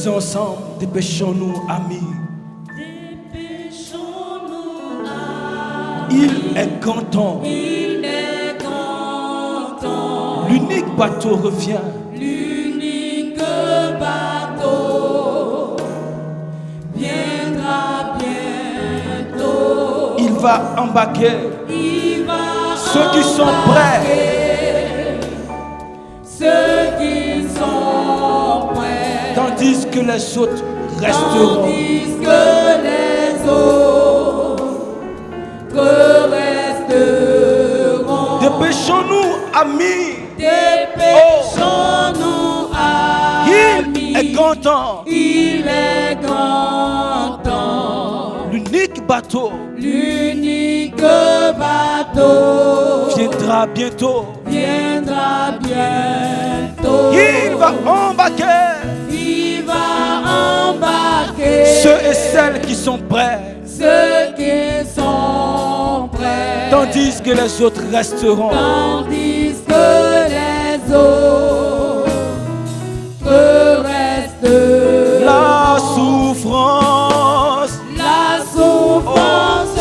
disons ensemble, dépêchons-nous, amis. Dépêchons-nous, amis. Il est grand temps. Il est grand temps. L'unique bateau revient. L'unique bateau viendra bientôt. Il va embarquer. Il va ceux qui sont prêts. Ceux qui sont prêts. Tandis que les autres resteront. Tandis que les autres resteront. Dépêchons-nous, amis. Dépêchons-nous, amis. Il est grand temps. Il est grand temps. L'unique bateau. L'unique bateau Viendra bientôt. Viendra bientôt. Il va embarquer. Il va embarquer. Ceux et celles qui sont prêts. Ceux qui sont prêts. Tandis que les autres resteront. Tandis que les autres resteront. La souffrance. La souffrance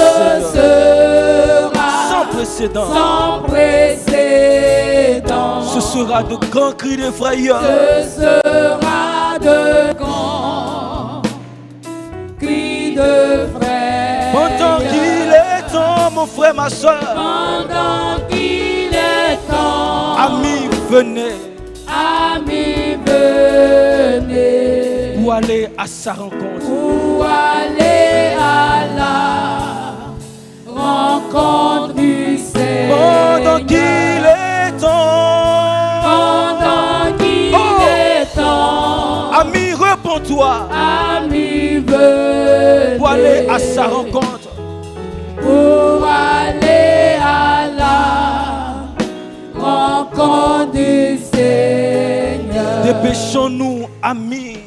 sera sans précédent. Sans précédent. Ce sera de grands cris de frayeur. Ce sera de grands cris de frayeur. Pendant qu'il est temps, mon frère, ma soeur. Pendant qu'il est temps. Amis, venez. Amis, venez. Pour aller à sa rencontre. Pour aller à la rencontre du Seigneur. Pendant qu'il est temps. Pendant qu'il est temps. Ami, réponds-toi. Ami, venez. Pour aller à sa rencontre. Pour aller à la rencontre du Seigneur. Dépêchons-nous, amis.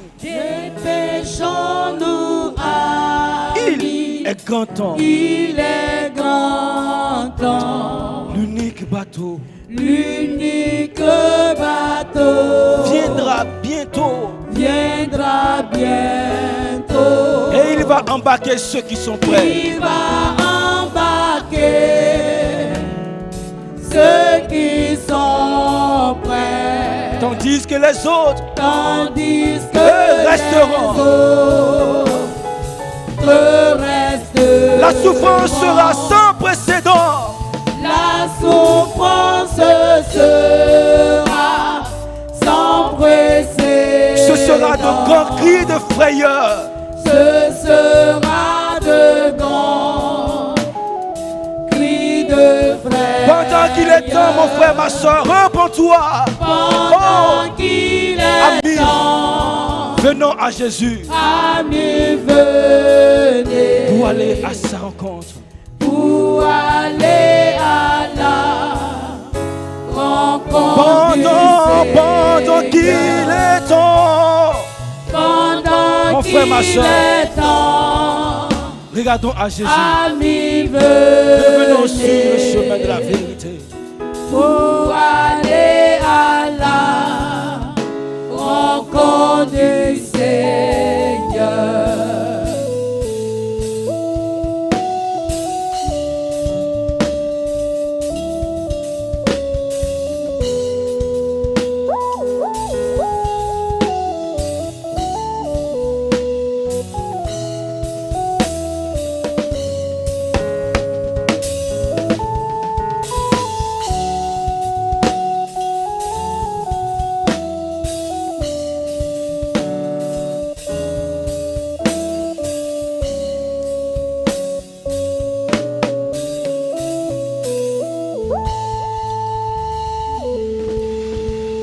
Dépêchons-nous, amis. Il est grand temps. Il est grand temps. L'unique bateau. L'unique bateau Viendra bientôt. Viendra bientôt. Et il va embarquer ceux qui sont prêts. Il va embarquer ceux qui sont prêts. Tandis que les autres. Tandis que resteront. les autres resteront. La souffrance sera sans précédent. La souffrance sera sans précédent. Ce sera de grands cris de frayeur. Ce sera de grands cris de frayeur. Pendant qu'il est temps, mon frère, ma soeur, repens-toi. Pendant qu'il est temps. Venons à Jésus. Amis, venez. Pour aller à sa rencontre. Pour aller à la rencontre du Pendant qu'il est temps. Pendant mon frère, ma qu'il soeur, est temps. regardons à Jésus. Amis, Revenons sur le venez. chemin de la vérité. Pour aller à la rencontre du Seigneur.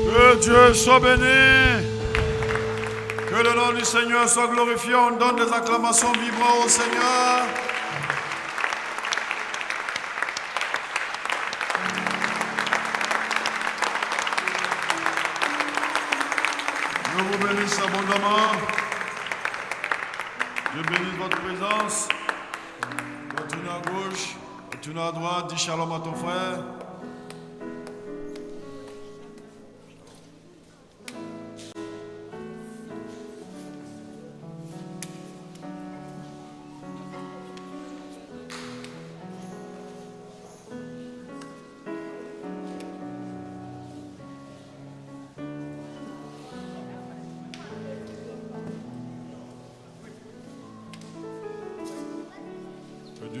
Que Dieu soit béni. Que le nom du Seigneur soit glorifié. On donne des acclamations vibrantes au Seigneur. Je vous bénisse abondamment. Je bénisse votre présence. Retournez à gauche, retournez à droite. Dis shalom à ton frère.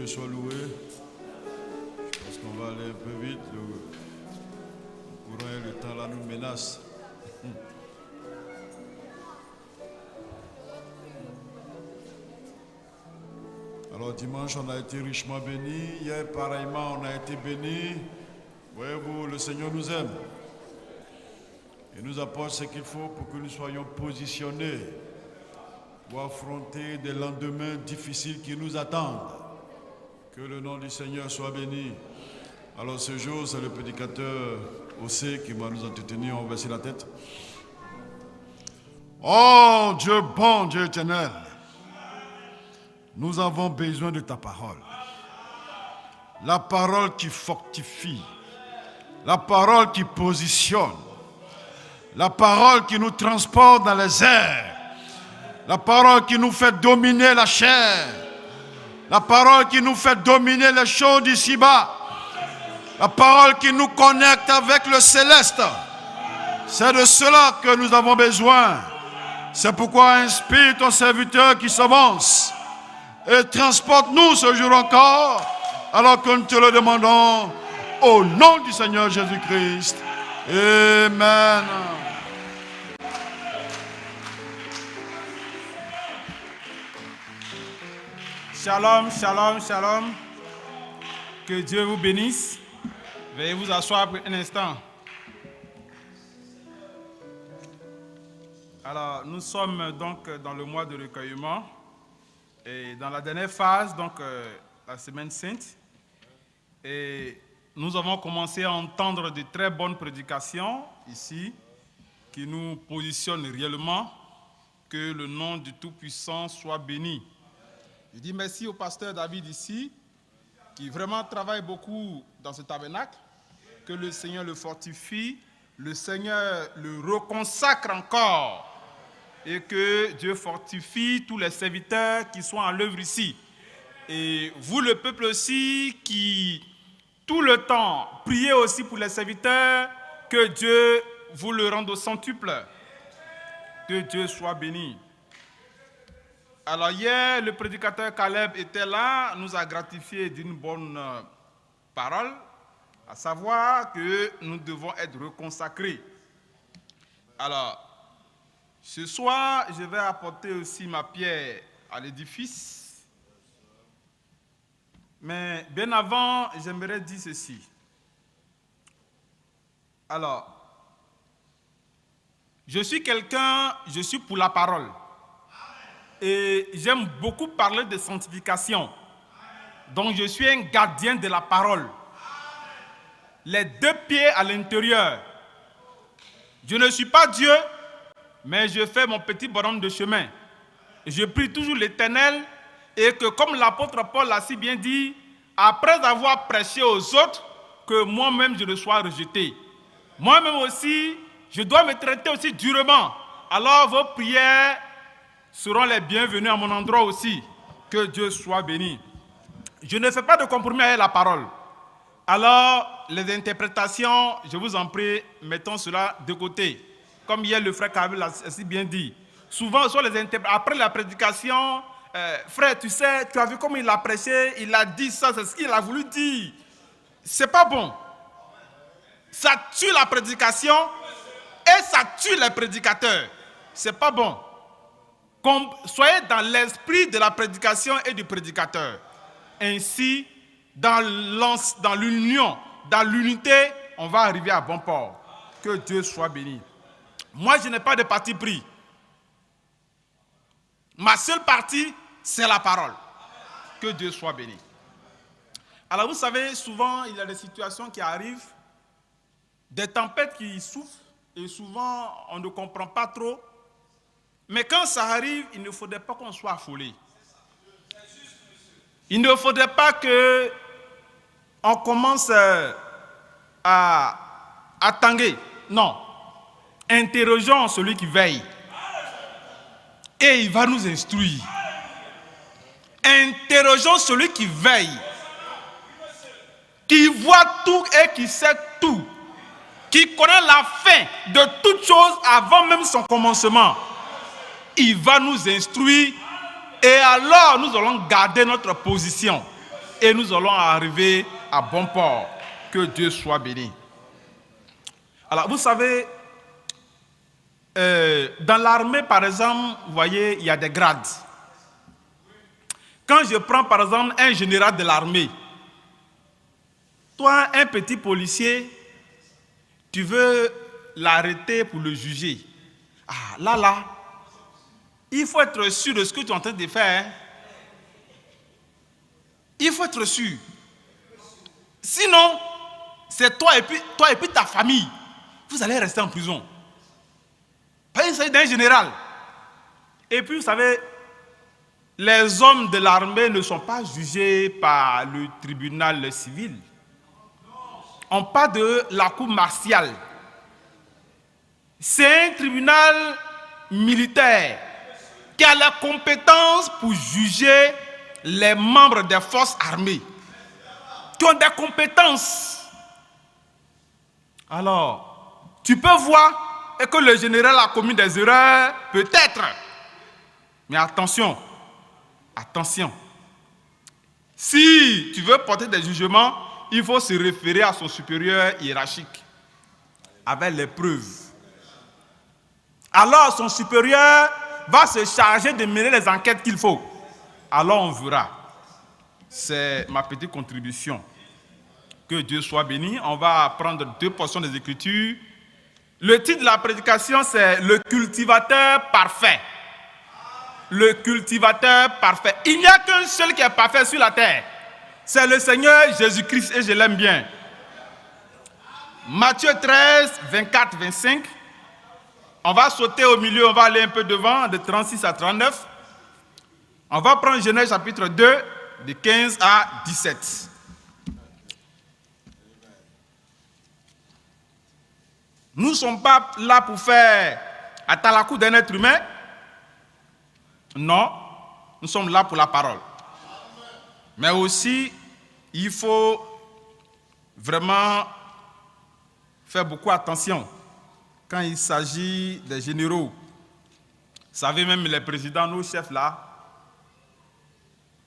Dieu soit loué. Je pense qu'on va aller un peu vite. Le courant et le temps là nous menacent. Alors dimanche, on a été richement bénis. Hier, pareillement, on a été bénis. Voyez-vous, le Seigneur nous aime. Il nous apporte ce qu'il faut pour que nous soyons positionnés pour affronter des lendemains difficiles qui nous attendent. Que le nom du Seigneur soit béni. Alors ce jour, c'est le prédicateur Ossé qui va nous entretenir. On va baisser la tête. Oh Dieu bon, Dieu éternel, nous avons besoin de ta parole. La parole qui fortifie, la parole qui positionne, la parole qui nous transporte dans les airs, la parole qui nous fait dominer la chair, la parole qui nous fait dominer les choses d'ici-bas, la parole qui nous connecte avec le céleste. C'est de cela que nous avons besoin. C'est pourquoi inspire ton serviteur qui s'avance et transporte-nous ce jour encore, alors que nous te le demandons au nom du Seigneur Jésus-Christ. Amen. Shalom, shalom, shalom. Que Dieu vous bénisse. Veuillez vous asseoir pour un instant. Alors, nous sommes donc dans le mois de recueillement et dans la dernière phase, donc la semaine sainte. Et nous avons commencé à entendre de très bonnes prédications ici qui nous positionnent réellement. Que le nom du Tout-Puissant soit béni. Je dis merci au pasteur David ici, qui vraiment travaille beaucoup dans ce tabernacle. Que le Seigneur le fortifie, le Seigneur le reconsacre encore. Et que Dieu fortifie tous les serviteurs qui sont à l'œuvre ici. Et vous, le peuple aussi, qui tout le temps priez aussi pour les serviteurs, que Dieu vous le rende au centuple. Que Dieu soit béni. Alors hier, le prédicateur Caleb était là, nous a gratifié d'une bonne parole, à savoir que nous devons être reconsacrés. Alors, ce soir, je vais apporter aussi ma pierre à l'édifice. Mais bien avant, j'aimerais dire ceci. Alors, je suis pour la parole. Et j'aime beaucoup parler de sanctification. Donc je suis un gardien de la parole. Les deux pieds à l'intérieur. Je ne suis pas Dieu, mais je fais mon petit bonhomme de chemin. Je prie toujours l'Éternel et que, comme l'apôtre Paul l'a si bien dit, après avoir prêché aux autres, que moi-même je ne sois rejeté. Moi-même aussi, je dois me traiter aussi durement. Alors vos prières seront les bienvenus à mon endroit aussi. Que Dieu soit béni. Je ne fais pas de compromis avec la parole. Alors, les interprétations, je vous en prie, mettons cela de côté. Comme hier le frère Kabel l'a si bien dit. Souvent, sur les après la prédication, frère, tu sais, tu as vu comment il a prêché, il a dit ça, c'est ce qu'il a voulu dire. C'est pas bon. Ça tue la prédication et ça tue les prédicateurs. C'est pas bon. Soyez dans l'esprit de la prédication et du prédicateur. Ainsi, dans l'union, dans l'unité, on va arriver à bon port. Que Dieu soit béni. Moi, je n'ai pas de parti pris. Ma seule partie, c'est la parole. Que Dieu soit béni. Alors, vous savez, souvent, il y a des situations qui arrivent, des tempêtes qui souffrent, et souvent, on ne comprend pas trop. Mais quand ça arrive, il ne faudrait pas qu'on soit affolé. Il ne faudrait pas qu'on commence à tanguer. Non. Interrogeons celui qui veille. Et il va nous instruire. Interrogeons celui qui veille. Qui voit tout et qui sait tout. Qui connaît la fin de toute chose avant même son commencement. Il va nous instruire et alors nous allons garder notre position. et nous allons arriver à bon port. Que Dieu soit béni. Alors, vous savez, dans l'armée, par exemple, vous voyez, il y a des grades. Quand je prends, par exemple, un général de l'armée, toi, un petit policier, tu veux l'arrêter pour le juger. Ah, là, il faut être sûr de ce que tu es en train de faire. Il faut être sûr. Sinon, c'est toi et puis ta famille. Vous allez rester en prison. Parce qu'il s'agit d'un général. Et puis, vous savez, les hommes de l'armée ne sont pas jugés par le tribunal civil. On parle de la cour martiale. C'est un tribunal militaire qui a la compétence pour juger les membres des forces armées, qui ont des compétences. Alors, tu peux voir que le général a commis des erreurs, peut-être. Mais attention, attention. Si tu veux porter des jugements, il faut se référer à son supérieur hiérarchique, avec les preuves. Alors son supérieur va se charger de mener les enquêtes qu'il faut. Alors on verra. C'est ma petite contribution. Que Dieu soit béni. On va prendre 2 portions des Écritures. Le titre de la prédication, c'est « Le cultivateur parfait ». Le cultivateur parfait. Il n'y a qu'un seul qui est parfait sur la terre. C'est le Seigneur Jésus-Christ et je l'aime bien. Matthieu 13, 24, 25. On va sauter au milieu, on va aller un peu devant, de 36 à 39. On va prendre Genèse chapitre 2, de 15 à 17. Nous ne sommes pas là pour faire atalakou d'un être humain. Non, nous sommes là pour la parole. Mais aussi, il faut vraiment faire beaucoup attention quand il s'agit des généraux. Vous savez, même les présidents, nos chefs là,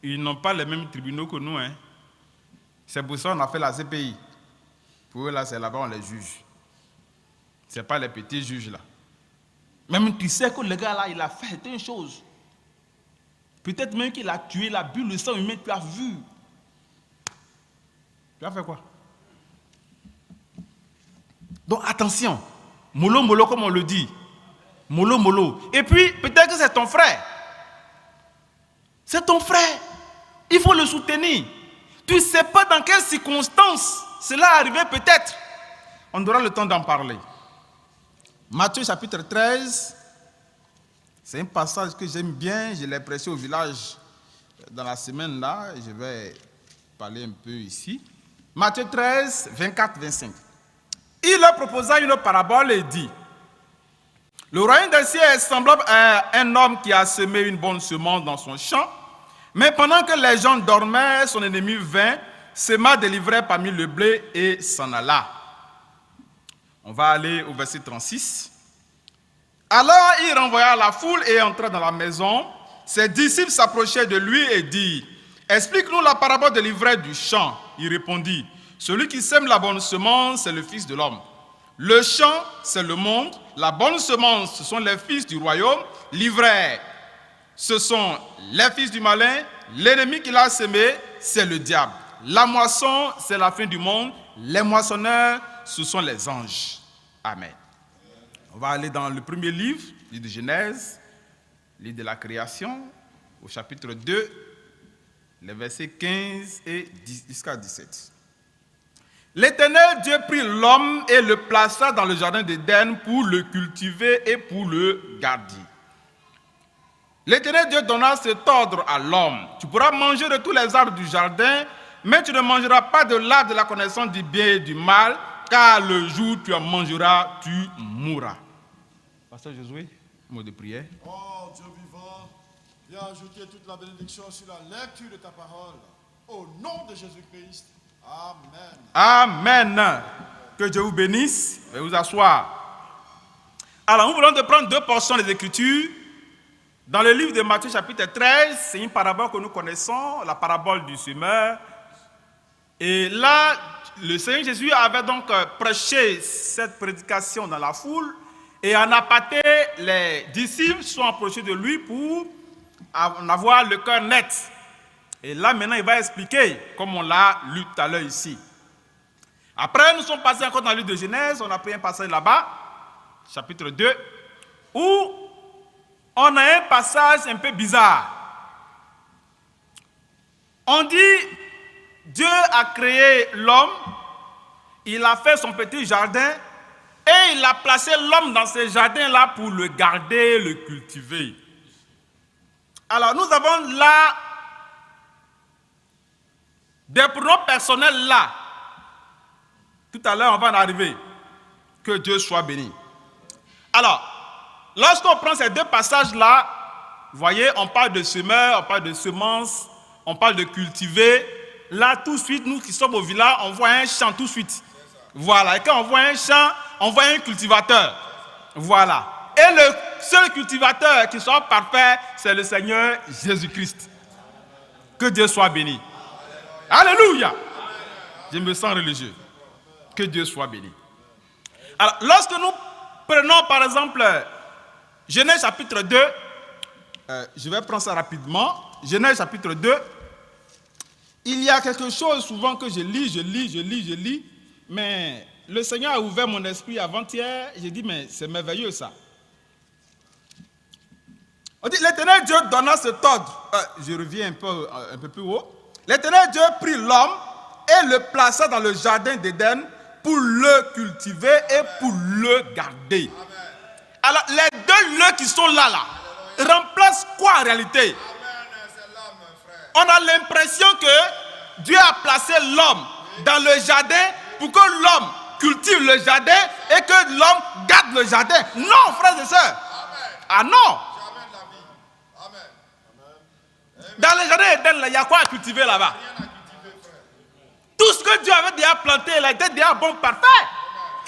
ils n'ont pas les mêmes tribunaux que nous. Hein. C'est pour ça qu'on a fait la CPI. Pour eux, là, c'est là-bas on les juge. Ce n'est pas les petits juges là. Même tu sais que le gars là, il a fait certaines choses. Peut-être même qu'il a tué, il a bu le sang humain, tu as vu. Tu as fait quoi? Donc attention, mollo mollo comme on le dit. Mollo mollo. Et puis peut-être que c'est ton frère. C'est ton frère. Il faut le soutenir. Tu ne sais pas dans quelles circonstances cela est arrivé peut-être. On aura le temps d'en parler. Matthieu chapitre 13. C'est un passage que j'aime bien, je l'ai prêché au village dans la semaine là, et je vais parler un peu ici. Matthieu 13, 24, 25. Il leur proposa une parabole et dit, le royaume des cieux est semblable à un homme qui a semé une bonne semence dans son champ, mais pendant que les gens dormaient, son ennemi vint, sema des livrets parmi le blé et s'en alla. On va aller au verset 36. Alors il renvoya la foule et entra dans la maison. Ses disciples s'approchaient de lui et dirent, explique-nous la parabole de l'ivraie du champ. Il répondit, celui qui sème la bonne semence, c'est le Fils de l'homme. Le champ, c'est le monde. La bonne semence, ce sont les fils du royaume. L'ivraie, ce sont les fils du malin. L'ennemi qui l'a semé, c'est le diable. La moisson, c'est la fin du monde. Les moissonneurs, ce sont les anges. Amen. On va aller dans le premier livre de Genèse, livre de la création, au chapitre 2, les versets 15 et jusqu'à 17. L'Éternel Dieu prit l'homme et le plaça dans le jardin d'Éden pour le cultiver et pour le garder. L'Éternel Dieu donna cet ordre à l'homme. Tu pourras manger de tous les arbres du jardin, mais tu ne mangeras pas de l'arbre de la connaissance du bien et du mal, car le jour où tu en mangeras, tu mourras. Pasteur Josué, mot de prière. Oh Dieu vivant, viens ajouter toute la bénédiction sur la lecture de ta parole. Au nom de Jésus-Christ. Amen. Amen. Que Dieu vous bénisse. Veuillez vous asseoir. Alors, nous voulons prendre 2 portions des Écritures. Dans le livre de Matthieu chapitre 13, c'est une parabole que nous connaissons, la parabole du semeur. Et là, le Seigneur Jésus avait donc prêché cette prédication dans la foule. Et en aparté, les disciples sont approchés de lui pour en avoir le cœur net. Et là, maintenant, il va expliquer, comme on l'a lu tout à l'heure ici. Après, nous sommes passés encore dans le livre de Genèse. On a pris un passage là-bas, chapitre 2, où on a un passage un peu bizarre. On dit, Dieu a créé l'homme, il a fait son petit jardin, et il a placé l'homme dans ce jardin-là pour le garder, le cultiver. Alors, nous avons là des pronoms personnels là. Tout à l'heure, on va en arriver. Que Dieu soit béni. Alors, lorsqu'on prend ces deux passages-là, vous voyez, on parle de semeur, on parle de semence, on parle de cultiver. Là, tout de suite, nous qui sommes au village, on voit un champ tout de suite. Voilà. Et quand on voit un champ, on voit un cultivateur. Voilà. Et le seul cultivateur qui soit parfait, c'est le Seigneur Jésus-Christ. Que Dieu soit béni. Alléluia. Je me sens religieux. Que Dieu soit béni. Alors, lorsque nous prenons par exemple Genèse chapitre 2, je vais prendre ça rapidement. Genèse chapitre 2, il y a quelque chose souvent que je lis, mais le Seigneur a ouvert mon esprit avant-hier, j'ai dit, mais c'est merveilleux ça. On dit, l'Éternel Dieu donna cet ordre. Je reviens un peu plus haut. L'Éternel Dieu prit l'homme et le plaça dans le jardin d'Éden pour le cultiver et pour le garder. Amen. Alors, les deux le qui sont là, remplacent quoi en réalité? On a l'impression que Dieu a placé l'homme dans le jardin pour que l'homme cultive le jardin et que l'homme garde le jardin. Non, frères et sœurs. Ah non. Dans le jardin d'Éden, il y a quoi à cultiver là-bas? Tout ce que Dieu avait déjà planté, il était déjà bon, parfait.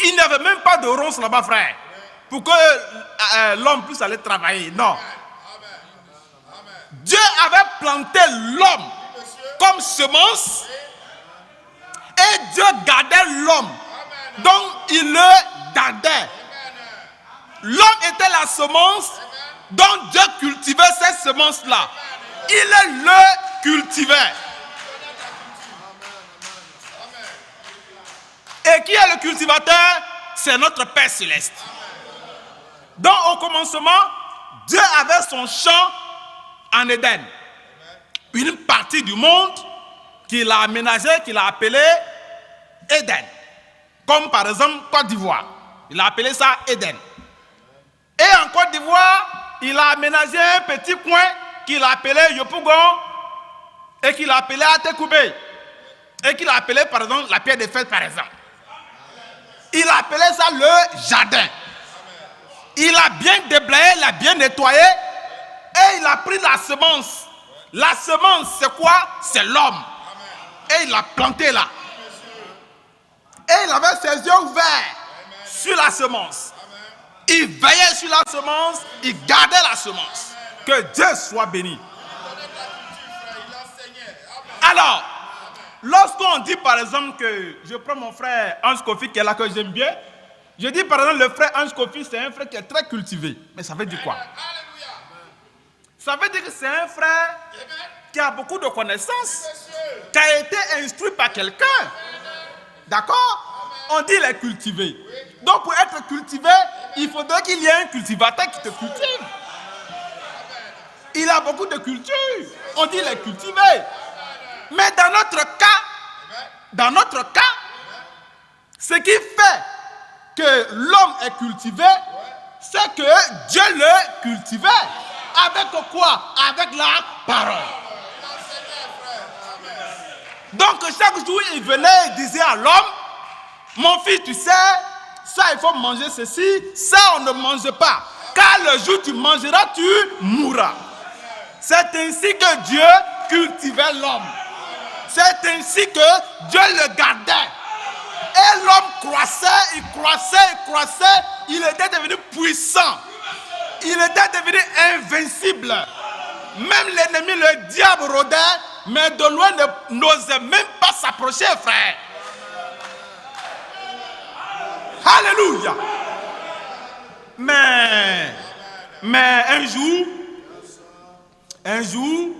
Il n'y avait même pas de ronces là-bas, frère, pour que l'homme puisse aller travailler. Non. Dieu avait planté l'homme comme semence et Dieu gardait l'homme. Donc, il le gardait. L'homme était la semence dont Dieu cultivait cette semence-là. Il le cultivait. Et qui est le cultivateur? C'est notre Père Céleste. Donc, au commencement, Dieu avait son champ en Éden. Une partie du monde qu'il a aménagé, qu'il a appelé Éden. Comme par exemple Côte d'Ivoire. Il a appelé ça Éden. Et en Côte d'Ivoire, il a aménagé un petit coin qu'il a appelé Yopougon et qu'il a appelé Atekoubé. Et qu'il a appelé par exemple la pierre des fêtes par exemple. Il a appelé ça le jardin. Il a bien déblayé, il a bien nettoyé et il a pris la semence. La semence, c'est quoi? C'est l'homme. Et il l'a planté là. Et il avait ses yeux ouverts sur la semence. Il veillait sur la semence, il gardait la semence. Que Dieu soit béni. Alors, lorsqu'on dit par exemple que je prends mon frère Ange Kofi qui est là que j'aime bien, je dis par exemple le frère Ange Kofi c'est un frère qui est très cultivé. Mais ça veut dire quoi? Ça veut dire que c'est un frère qui a beaucoup de connaissances, qui a été instruit par quelqu'un. D'accord? On dit il est cultivé. Donc pour être cultivé, il faudrait qu'il y ait un cultivateur qui te cultive. Il a beaucoup de culture. On dit il est cultivé. Mais dans notre cas, ce qui fait que l'homme est cultivé, c'est que Dieu le cultivait. Avec quoi? Avec la parole. Donc chaque jour, il venait et disait à l'homme, mon fils, tu sais, ça il faut manger ceci, ça on ne mange pas. Car le jour où tu mangeras, tu mourras. C'est ainsi que Dieu cultivait l'homme. C'est ainsi que Dieu le gardait. Et l'homme croissait, il croissait, il était devenu puissant. Il était devenu invincible. Même l'ennemi, le diable rôdait, mais de loin n'osait même pas s'approcher, frère. Alléluia. Mais un jour,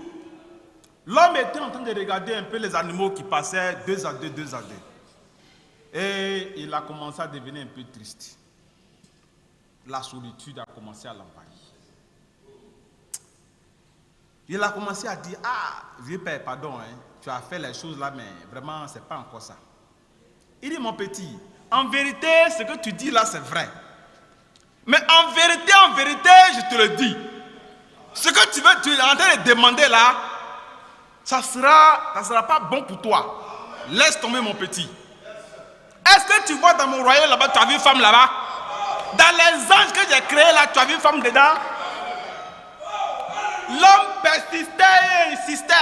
l'homme était en train de regarder un peu les animaux qui passaient deux à deux. Et il a commencé à devenir un peu triste. La solitude a commencé à l'envahir. Il a commencé à dire, vieux père, pardon, tu as fait les choses là, mais vraiment, c'est pas encore ça. Il dit, mon petit, en vérité, ce que tu dis là, c'est vrai. Mais en vérité, je te le dis. Ce que tu es en train de demander là, ça sera pas bon pour toi. Laisse tomber, mon petit. Est-ce que tu vois dans mon royaume là-bas, tu as vu une femme là-bas? Dans les anges que j'ai créés là, tu as vu une femme dedans? L'homme persistait et insistait.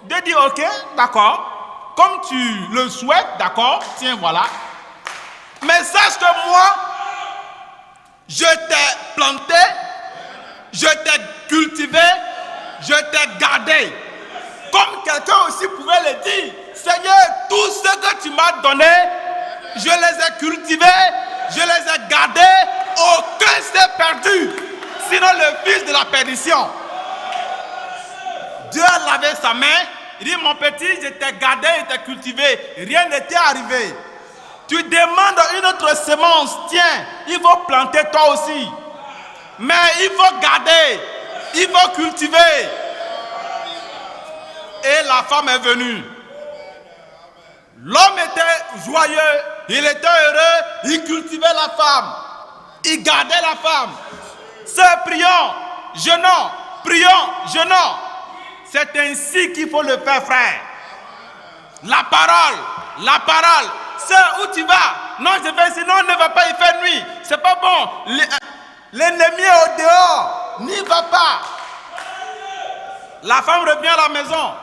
De dire, ok, d'accord. Comme tu le souhaites, d'accord, tiens, voilà. Mais sache que moi, je t'ai planté, je t'ai cultivé, je t'ai gardé. Comme quelqu'un aussi pouvait le dire, Seigneur, tout ce que tu m'as donné, je les ai cultivés, je les ai gardés, aucun s'est perdu, sinon le fils de la perdition. Dieu a lavé sa main, il dit, mon petit, je t'ai gardé, je t'ai cultivé, rien n'était arrivé. Tu demandes une autre semence, tiens, il faut planter toi aussi. Mais il faut garder, il faut cultiver. Et la femme est venue. L'homme était joyeux, il était heureux, il cultivait la femme, il gardait la femme. Sœurs, prions, jeûnons, prions, jeûnons. C'est ainsi qu'il faut le faire, frère. La parole. Sœur, où tu vas? Non, je vais ici, non, ne va pas, il fait nuit. C'est pas bon. L'ennemi est au dehors, n'y va pas. La femme revient à la maison.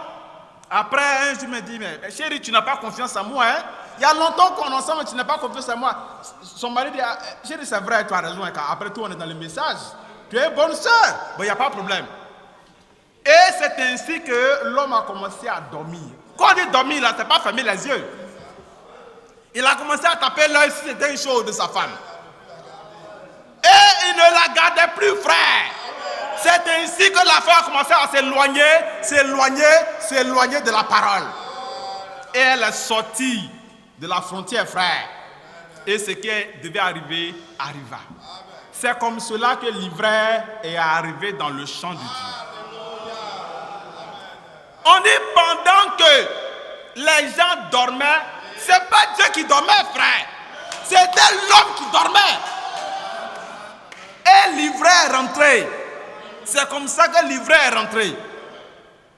Après, un jour, me dit, mais chérie, tu n'as pas confiance en moi, hein? Il y a longtemps qu'on est ensemble, tu n'as pas confiance en moi. Son mari dit, chérie, c'est vrai, tu as raison. Après tout, on est dans le message. Tu es bonne sœur. Bon, il n'y a pas de problème. Et c'est ainsi que l'homme a commencé à dormir. Quand on dit dormir, là, c'est pas fermer les yeux. Il a commencé à taper l'œil si c'était une chose de sa femme. Et il ne la gardait plus, frère. C'est ainsi que la femme a commencé à s'éloigner de la parole. Et elle est sortie de la frontière, frère. Et ce qui devait arriver, arriva. C'est comme cela que l'ivraie est arrivé dans le champ de Dieu. On dit pendant que les gens dormaient, c'est pas Dieu qui dormait, frère. C'était l'homme qui dormait. Et l'ivraie est rentré. C'est comme ça que l'ivraie est rentré.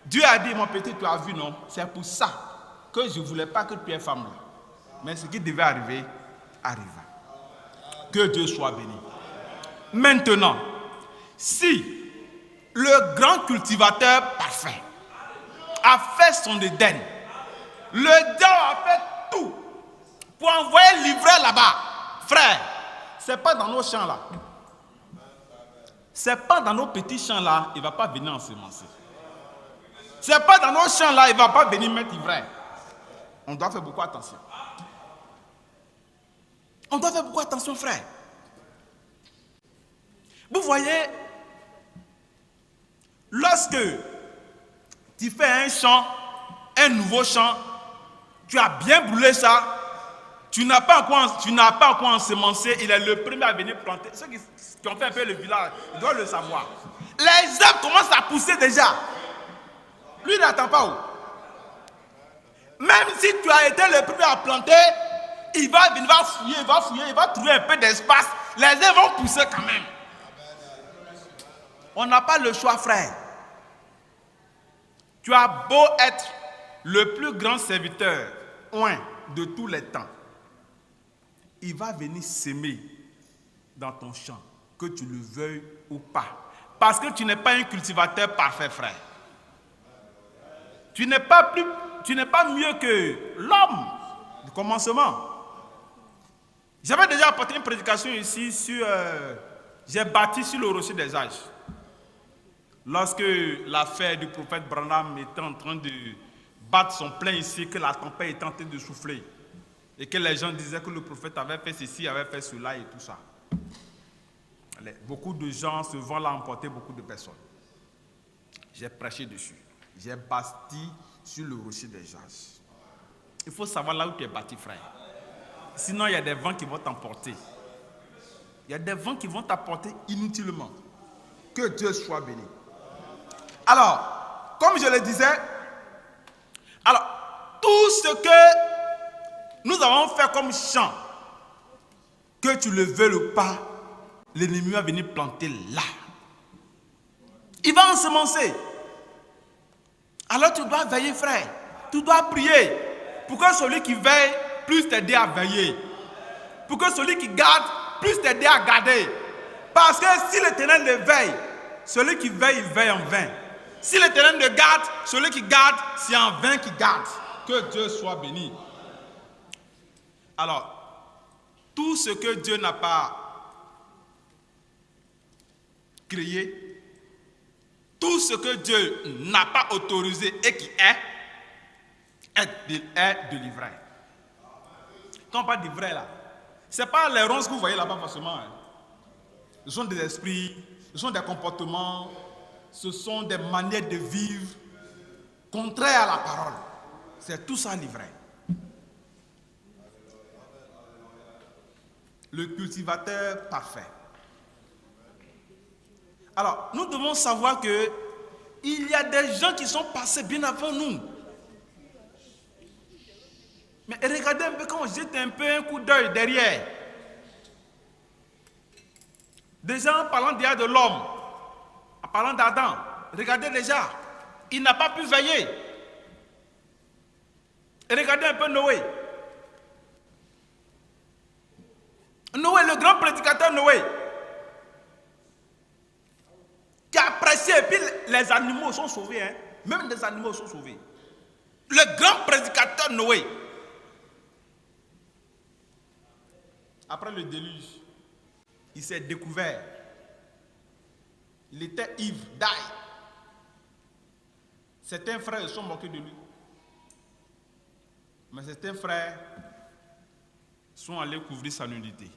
Dieu a dit, mon petit, tu as vu, non? C'est pour ça que je ne voulais pas que tu aies femme là. Mais ce qui devait arriver, arriva. Que Dieu soit béni. Maintenant, si le grand cultivateur parfait a fait son Éden, le diable a fait tout pour envoyer l'ivraie là-bas, frère, c'est pas dans nos champs là. C'est pas dans nos petits champs là, il ne va pas venir ensemencer. C'est pas dans nos champs là, il ne va pas venir mettre ivraie. On doit faire beaucoup attention. On doit faire beaucoup attention, frère. Vous voyez, lorsque tu fais un champ, un nouveau champ, tu as bien brûlé ça, tu n'as pas encore ensemencé, il est le premier à venir planter. Ceux qui ont fait un peu le village, ils doivent le savoir. Les arbres commencent à pousser déjà. Lui, il n'attend pas où. Même si tu as été le premier à planter, il va fouiller, il va trouver un peu d'espace. Les arbres vont pousser quand même. On n'a pas le choix, frère. Tu as beau être le plus grand serviteur, de tous les temps. Il va venir s'aimer dans ton champ, que tu le veuilles ou pas. Parce que tu n'es pas un cultivateur parfait, frère. Tu n'es pas mieux que l'homme du commencement. J'avais déjà apporté une prédication ici sur... j'ai bâti sur le rocher des âges. Lorsque l'affaire du prophète Branham était en train de battre son plein ici, que la tempête était en train de souffler, et que les gens disaient que le prophète avait fait ceci, avait fait cela et tout ça. Beaucoup de gens se vont là emporter beaucoup de personnes. J'ai prêché dessus. J'ai bâti sur le rocher des Jas. Il faut savoir là où tu es bâti, frère. Sinon, il y a des vents qui vont t'emporter. Il y a des vents qui vont t'apporter inutilement. Que Dieu soit béni. Alors, comme je le disais, alors, tout ce que nous avons fait comme chant, que tu le veuilles ou pas, l'ennemi va venir planter là. Il va ensemencer. Alors tu dois veiller, frère. Tu dois prier pour que celui qui veille puisse t'aider à veiller. Pour que celui qui garde puisse t'aider à garder. Parce que si l'Éternel le veille, celui qui veille, il veille en vain. Si l'Éternel le garde, celui qui garde, c'est en vain qu'il garde. Que Dieu soit béni. Alors, tout ce que Dieu n'a pas créé, tout ce que Dieu n'a pas autorisé et qui est de l'ivraie. Quand on parle d'ivraie là, ce n'est pas les ronces que vous voyez là-bas forcément. Hein. Ce sont des esprits, ce sont des comportements, ce sont des manières de vivre contraires à la parole. C'est tout ça l'ivraie. Le cultivateur parfait. Alors, nous devons savoir que il y a des gens qui sont passés bien avant nous. Mais regardez un peu quand on jette un peu un coup d'œil derrière. Déjà en parlant déjà de l'homme, en parlant d'Adam, regardez déjà, il n'a pas pu veiller. Et regardez un peu Noé. Noé, le grand prédicateur Noé, qui a prêché, et puis les animaux sont sauvés, hein? Même les animaux sont sauvés. Le grand prédicateur Noé, après le déluge, il s'est découvert. Il était ivre, d'ail. Certains frères se sont moqués de lui. Mais certains frères sont allés couvrir sa nudité.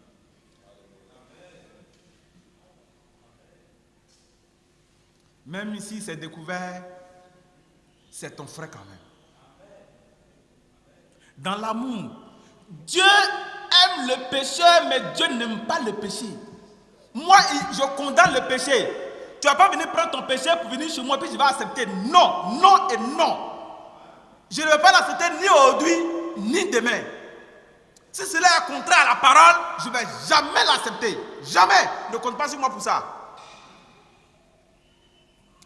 Même ici, c'est découvert, c'est ton frère quand même. Dans l'amour, Dieu aime le pécheur, mais Dieu n'aime pas le péché. Moi, je condamne le péché. Tu ne vas pas venir prendre ton péché pour venir chez moi et puis je vais accepter. Non, non et non. Je ne vais pas l'accepter ni aujourd'hui, ni demain. Si cela est contraire à la parole, je ne vais jamais l'accepter. Jamais. Ne compte pas sur moi pour ça.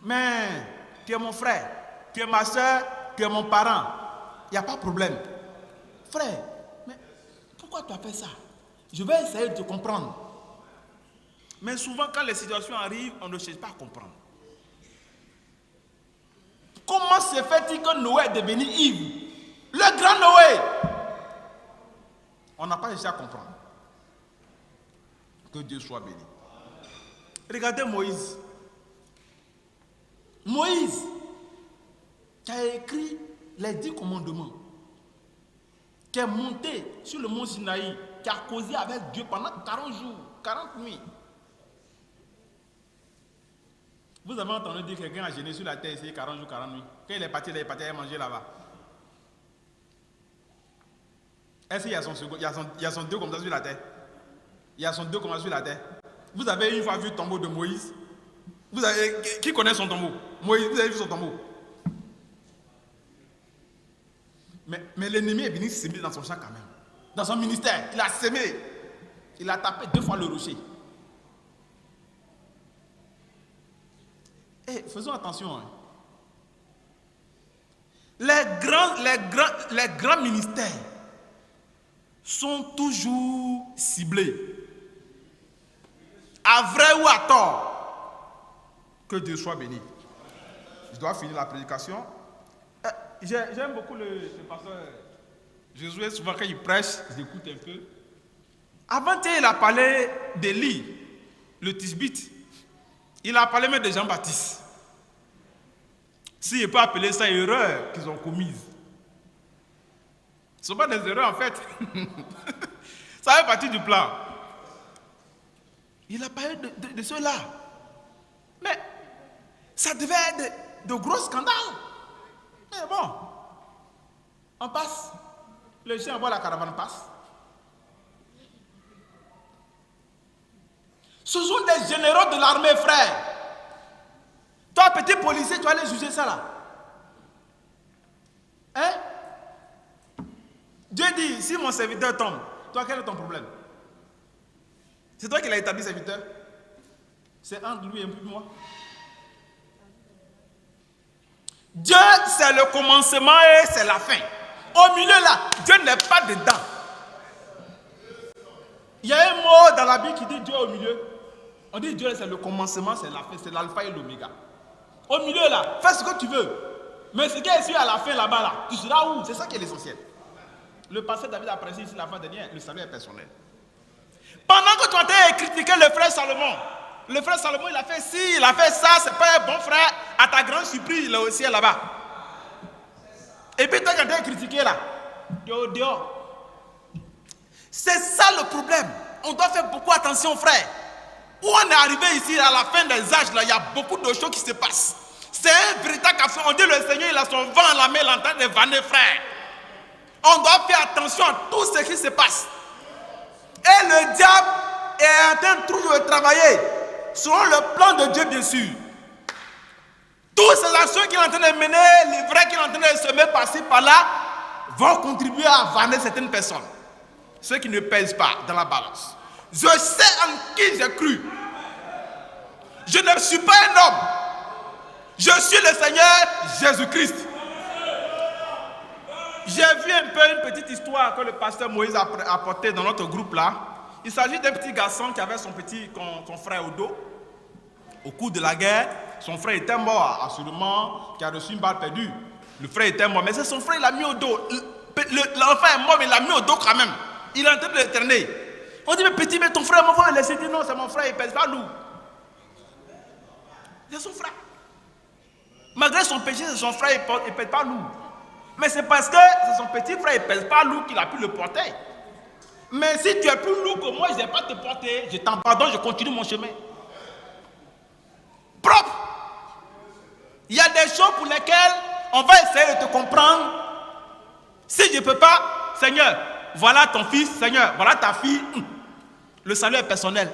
Mais tu es mon frère, tu es ma soeur, tu es mon parent. Il n'y a pas de problème. Frère, mais pourquoi tu as fait ça? Je vais essayer de te comprendre. Mais souvent, quand les situations arrivent, on ne cherche pas à comprendre. Comment se fait-il que Noé est devenu ivre? Le grand Noé! On n'a pas cherché à comprendre. Que Dieu soit béni. Regardez Moïse. Moïse, qui a écrit les 10 commandements, qui est monté sur le mont Sinaï, qui a causé avec Dieu pendant 40 jours, 40 nuits. Vous avez entendu dire que quelqu'un a gêné sur la terre ici 40 jours, 40 nuits. Quand il est parti, il est manger là-bas. Est-ce qu'il y a son second, il y a son deux comme ça sur la terre? Il y a son deux comme ça sur la terre. Vous avez une fois vu le tombeau de Moïse? Vous avez, qui connaît son tombeau? Moïse, vous avez vu son tombeau? Mais l'ennemi est venu s'aimer dans son champ quand même. Dans son ministère, il a sémé. Il a tapé 2 fois le rocher. Et faisons attention. Hein. Les grands ministères sont toujours ciblés. À vrai ou à tort. Que Dieu soit béni. Je dois finir la prédication. J'aime beaucoup le pasteur Josué. Souvent quand il prêche, j'écoute un peu. Avant, il a parlé d'Élie, le Tisbite. Il a parlé même de Jean-Baptiste. Si je peux appeler ça erreur qu'ils ont commise. Ce ne sont pas des erreurs en fait. Ça fait partie du plan. Il a parlé de cela. Mais ça devait être de gros scandales. Mais bon, on passe. Les chiens voient la caravane passe. Ce sont des généraux de l'armée, frère. Toi, petit policier, tu vas aller juger ça là. Hein? Dieu dit, si mon serviteur tombe, toi, quel est ton problème? C'est toi qui l'as établi, serviteur? C'est entre lui et moi. Dieu, c'est le commencement et c'est la fin. Au milieu là, Dieu n'est pas dedans. Il y a un mot dans la Bible qui dit Dieu au milieu. On dit Dieu, c'est le commencement, c'est la fin, c'est l'alpha et l'oméga. Au milieu là, fais ce que tu veux. Mais ce qui est sûr à la fin là-bas, là, tu seras où? C'est ça qui est l'essentiel. Le pasteur David a précisé ici la fin dernière, le salut est personnel. Pendant que tu as critiqué le frère Salomon, il a fait ci, il a fait ça, c'est pas un bon frère. À ta grande surprise, il est aussi là-bas. Et puis toi, quand tu as critiqué là, tu es au dehors. C'est ça le problème. On doit faire beaucoup attention, frère. Où on est arrivé ici à la fin des âges, là, il y a beaucoup de choses qui se passent. C'est un véritable café. On dit le Seigneur, il a son vent à la main, il est en train de vanner, frère. On doit faire attention à tout ce qui se passe. Et le diable est en train toujours de travailler selon le plan de Dieu, bien sûr. Toutes ces actions qu'il est en train de mener, les vrais qu'il est en train de semer par-ci, par-là, vont contribuer à vanner certaines personnes. Ceux qui ne pèsent pas dans la balance. Je sais en qui j'ai cru. Je ne suis pas un homme. Je suis le Seigneur Jésus-Christ. J'ai vu un peu une petite histoire que le pasteur Moïse a apportée dans notre groupe là. Il s'agit d'un petit garçon qui avait son frère au dos. Au cours de la guerre, son frère était mort, assurément, qui a reçu une balle perdue. Le frère était mort, mais c'est son frère, il l'a mis au dos. L'enfant est mort, mais il l'a mis au dos quand même. Il est en train de l'éterner. On dit, mais petit, mais ton frère, mon frère, il laisse. Il dit, non, c'est mon frère, il ne pèse pas lourd. C'est son frère. Malgré son péché, c'est son frère, il ne pèse pas lourd. Mais c'est parce que c'est son petit frère, il ne pèse pas lourd qu'il a pu le porter. Mais si tu es plus lourd que moi, je ne vais pas te porter. Je t'en pardonne, je continue mon chemin. Propre. Il y a des choses pour lesquelles on va essayer de te comprendre. Si je ne peux pas, Seigneur, voilà ton fils, Seigneur, voilà ta fille. Le salut est personnel.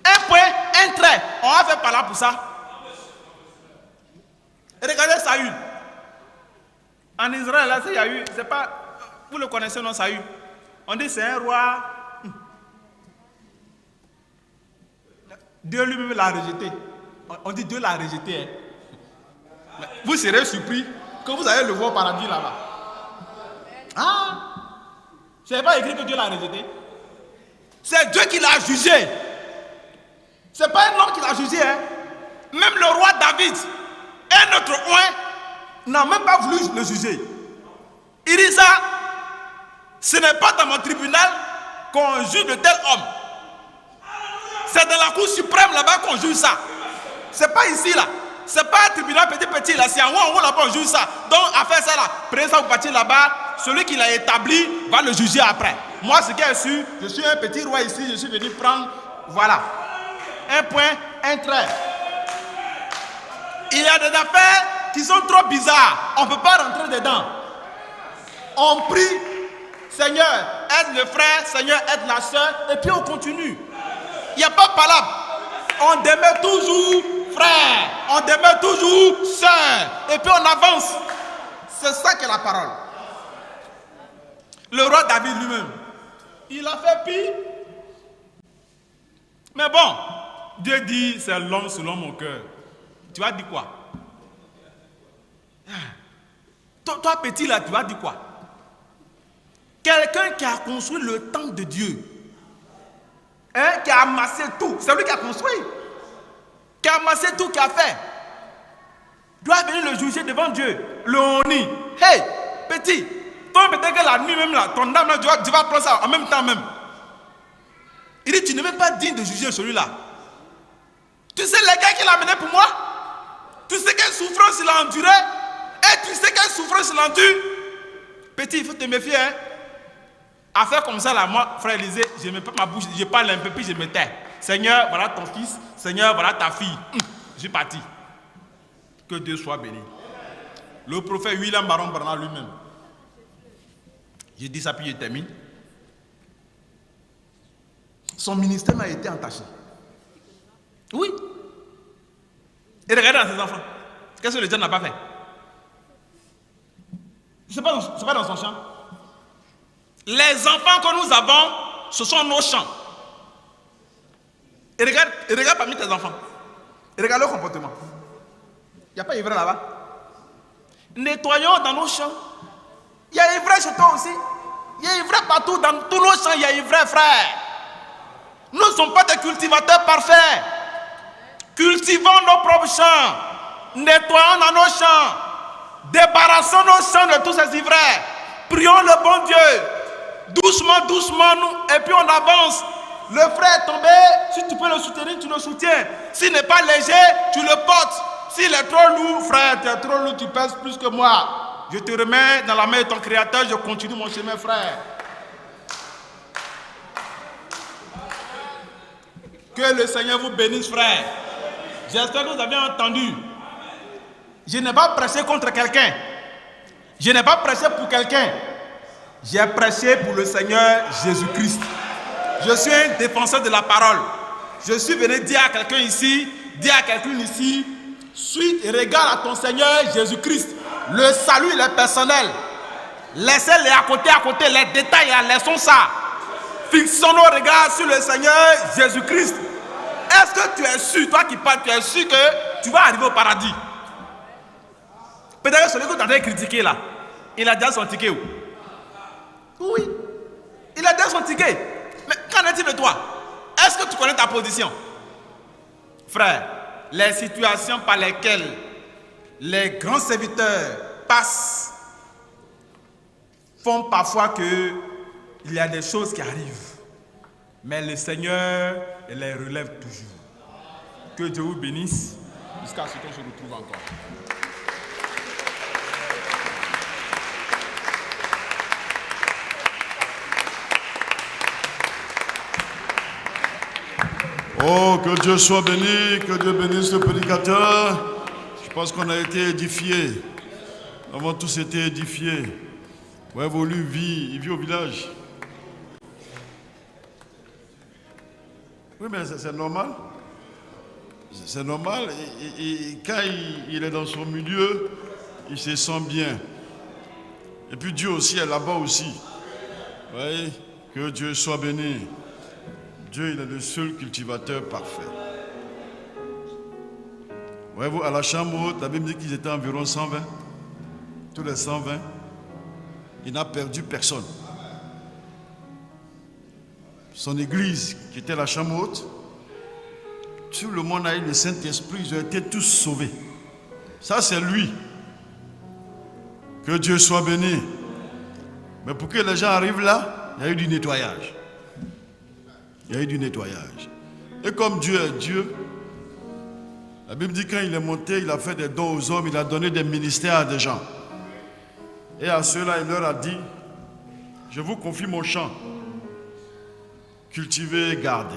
Un point, un trait. On va faire par là pour ça. Regardez Saül. En Israël, là, il y a eu, c'est pas, vous le connaissez, non, Saül. On dit c'est un roi. Dieu lui-même l'a rejeté. On dit Dieu l'a rejeté. Hein. Vous serez surpris que vous allez le voir au paradis là-bas. Ah! Je n'avais pas écrit que Dieu l'a rejeté. C'est Dieu qui l'a jugé. Ce n'est pas un homme qui l'a jugé. Hein. Même le roi David, un autre roi, n'a même pas voulu le juger. Il dit ça, ce n'est pas dans mon tribunal qu'on juge de tel homme. C'est dans la cour suprême là-bas qu'on juge ça. C'est pas ici là. C'est pas un tribunal petit là. C'est en haut là-bas on juge ça. Donc à faire ça là, prenez ça vous partez là-bas. Celui qui l'a établi va le juger après. Moi ce qui est sûr, je suis un petit roi ici. Je suis venu prendre, voilà, un point, un trait. Il y a des affaires qui sont trop bizarres. On ne peut pas rentrer dedans. On prie, Seigneur, aide le frère, Seigneur, aide la soeur, et puis on continue. Il n'y a pas de palabre. On demeure toujours frère, on demeure toujours soeur, et puis on avance. C'est ça qu'est la parole. Le roi David lui-même, il a fait pire. Mais bon, Dieu dit, c'est l'homme selon mon cœur. Tu vas dire quoi? Toi petit là, tu vas dire quoi? Quelqu'un qui a construit le temple de Dieu, hein, qui a amassé tout, c'est lui qui a construit, qui a amassé tout, qui a fait, doit venir le juger devant Dieu. Le honni. Hey, petit, toi peut-être que la nuit même là, ton âme là, tu vas prendre ça en même temps même. Il dit, tu n'es même pas digne de juger celui-là. Tu sais les gars qu'il a amené pour moi? Tu sais quelle souffrance il a enduré? Et tu sais quelle souffrance il endure? Petit, il faut te méfier. Hein? À faire comme ça, là, moi, frère Élisée, je ne mets pas ma bouche, je parle un peu, puis je me tais. Seigneur, voilà ton fils. Seigneur, voilà ta fille. Je suis parti. Que Dieu soit béni. Le prophète William Baron Branham lui-même. J'ai dit ça, puis je termine. Son ministère m'a été entaché. Oui. Et regardez dans ses enfants. Qu'est-ce que le diable n'a pas fait? Ce n'est pas dans son champ. Les enfants que nous avons, ce sont nos champs. Et regarde parmi tes enfants. Et regarde leur comportement. Il n'y a pas ivraie là-bas. Nettoyons dans nos champs. Il y a ivraie chez toi aussi. Il y a ivraie partout. Dans tous nos champs, il y a ivraie, frère. Nous ne sommes pas des cultivateurs parfaits. Cultivons nos propres champs. Nettoyons dans nos champs. Débarrassons nos champs de tous ces ivraies. Prions le bon Dieu. Doucement, doucement, nous. Et puis on avance. Le frère est tombé. Si tu peux le soutenir, tu le soutiens. S'il n'est pas léger, tu le portes. S'il est trop lourd, frère, tu es trop lourd, tu pèses plus que moi. Je te remets dans la main de ton Créateur. Je continue mon chemin, frère. Que le Seigneur vous bénisse, frère. J'espère que vous avez entendu. Je n'ai pas prêché contre quelqu'un. Je n'ai pas prêché pour quelqu'un. J'ai prêché pour le Seigneur Jésus-Christ. Je suis un défenseur de la parole. Je suis venu dire à quelqu'un ici, suis et regarde à ton Seigneur Jésus-Christ. Le salut, il est personnel. Laissez-les à côté, les détails, laissons ça. Fixons nos regards sur le Seigneur Jésus-Christ. Est-ce que tu es sûr, toi qui parles, tu es sûr que tu vas arriver au paradis? Peut-être que celui que tu as déjà critiqué là, il a déjà son ticket où? Oui, il a déjà son ticket. Mais qu'en est-il de toi? Est-ce que tu connais ta position? Frère, les situations par lesquelles les grands serviteurs passent font parfois qu'il y a des choses qui arrivent. Mais le Seigneur les relève toujours. Que Dieu vous bénisse jusqu'à ce qu'on se retrouve encore. Oh, que Dieu soit béni, que Dieu bénisse le prédicateur. Je pense qu'on a été édifiés. Nous avons tous été édifiés. Ouais, Volu il vit au village. Oui, mais c'est normal. C'est normal. Et quand il est dans son milieu, il se sent bien. Et puis Dieu aussi est là-bas aussi. Oui, que Dieu soit béni. Dieu, il est le seul cultivateur parfait. Voyez-vous, à la chambre haute, la Bible dit qu'ils étaient environ 120. Tous les 120. Il n'a perdu personne. Son église, qui était la chambre haute, tout le monde a eu le Saint-Esprit, ils ont été tous sauvés. Ça, c'est lui. Que Dieu soit béni. Mais pour que les gens arrivent là, il y a eu du nettoyage. Il y a eu du nettoyage. Et comme Dieu est Dieu, la Bible dit quand il est monté, il a fait des dons aux hommes, il a donné des ministères à des gens. Et à ceux-là, il leur a dit, je vous confie mon champ. Cultivez et gardez.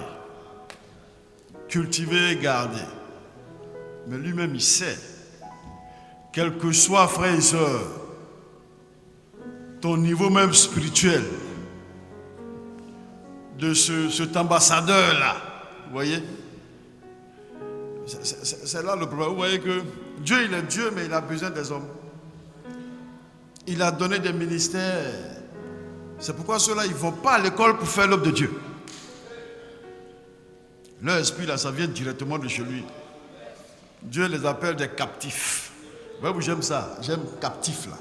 Cultivez et gardez. Mais lui-même, il sait, quel que soit, frères et sœurs, ton niveau même spirituel, de cet ambassadeur-là, vous voyez, c'est là le problème. Vous voyez que Dieu, il est Dieu, mais il a besoin des hommes. Il a donné des ministères. C'est pourquoi ceux-là, ils ne vont pas à l'école pour faire l'œuvre de Dieu. Leur esprit, là, ça vient directement de chez lui. Dieu les appelle des captifs. Voyez-vous, j'aime ça. J'aime captifs, là.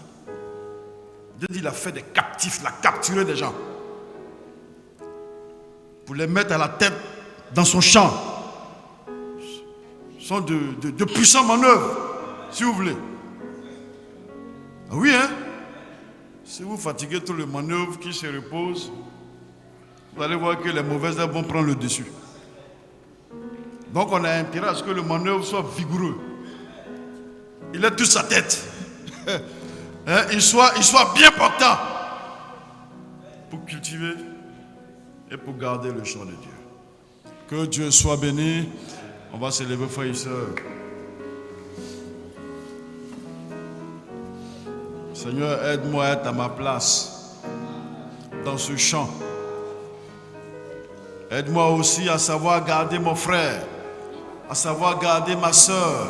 Dieu dit, il a fait des captifs, là, capturer des gens. Pour les mettre à la tête dans son champ. Ce sont de puissants manœuvres, si vous voulez. Ah oui, hein? Si vous fatiguez tous les manœuvres qui se reposent, vous allez voir que les mauvaises herbes vont prendre le dessus. Donc on a intérêt à ce que le manœuvre soit vigoureux. il ait toute sa tête. Hein, il soit bien portant pour cultiver et pour garder le champ de Dieu. Que Dieu soit béni. On va se lever, frères et sœurs. Seigneur, aide-moi à être à ma place dans ce champ. Aide-moi aussi à savoir garder mon frère, à savoir garder ma soeur.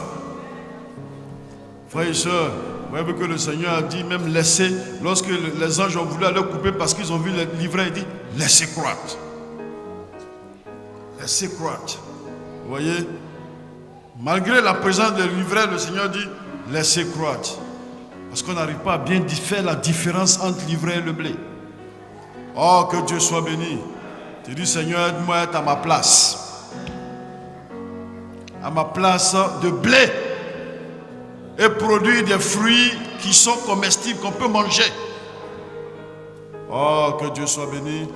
Frères et sœurs, vous voyez que le Seigneur a dit même laissez, lorsque les anges ont voulu aller couper parce qu'ils ont vu le livret, il dit laissez croître. Laissez croître. Vous voyez, malgré la présence des livrets, le Seigneur dit laissez croître. Parce qu'on n'arrive pas à bien faire la différence entre l'ivraie et le blé. Oh, que Dieu soit béni. Tu dis Seigneur, aide-moi à être à ma place. À ma place de blé. Et produire des fruits qui sont comestibles, qu'on peut manger. Oh, que Dieu soit béni.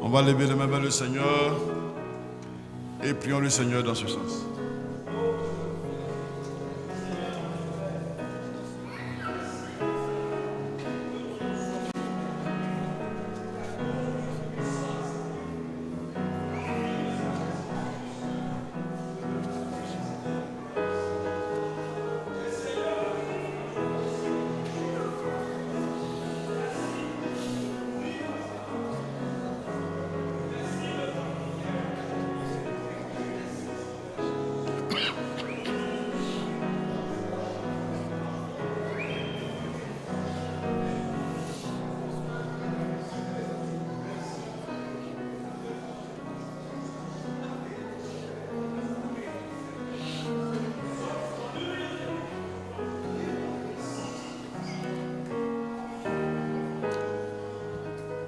On va lever les mains vers le Seigneur. Et prions le Seigneur dans ce sens.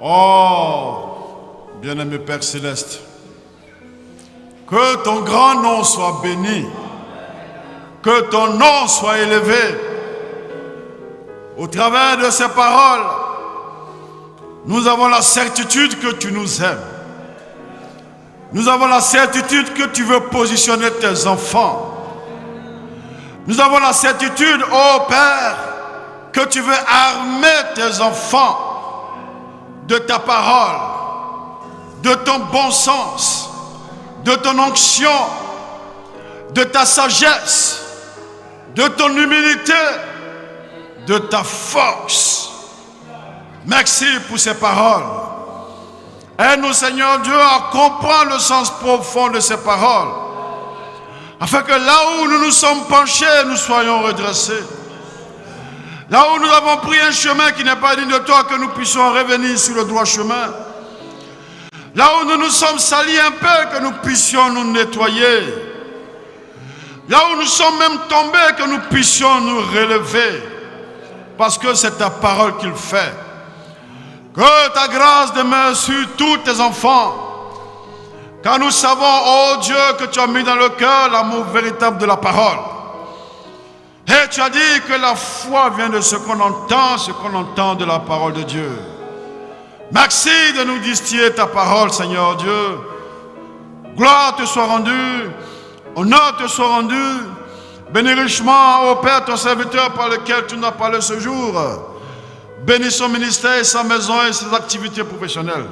Oh, bien-aimé Père Céleste, que ton grand nom soit béni, que ton nom soit élevé. Au travers de ces paroles, nous avons la certitude que tu nous aimes. Nous avons la certitude que tu veux positionner tes enfants. Nous avons la certitude, ô Père, que tu veux armer tes enfants de ta parole, de ton bon sens, de ton onction, de ta sagesse, de ton humilité, de ta force. Merci pour ces paroles. Aide-nous, Seigneur Dieu, à comprendre le sens profond de ces paroles, afin que là où nous nous sommes penchés, nous soyons redressés. Là où nous avons pris un chemin qui n'est pas digne de toi, que nous puissions revenir sur le droit chemin. Là où nous nous sommes salis un peu, que nous puissions nous nettoyer. Là où nous sommes même tombés, que nous puissions nous relever. Parce que c'est ta parole qu'il fait. Que ta grâce demeure sur tous tes enfants. Car nous savons, oh Dieu, que tu as mis dans le cœur l'amour véritable de la parole. Et tu as dit que la foi vient de ce qu'on entend de la parole de Dieu. Merci de nous distiller ta parole, Seigneur Dieu. Gloire te soit rendue, honneur te soit rendu. Bénis richement, ô Père, ton serviteur par lequel tu nous as parlé ce jour. Bénis son ministère, sa maison et ses activités professionnelles.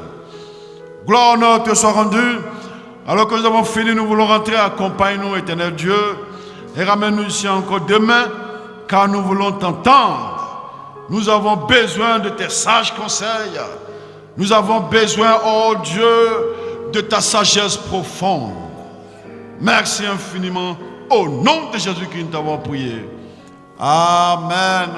Gloire, honneur te soit rendu. Alors que nous avons fini, nous voulons rentrer. Accompagne-nous, éternel Dieu. Et ramène-nous ici encore demain, car nous voulons t'entendre. Nous avons besoin de tes sages conseils. Nous avons besoin, oh Dieu, de ta sagesse profonde. Merci infiniment. Au nom de Jésus-Christ, nous t'avons prié. Amen.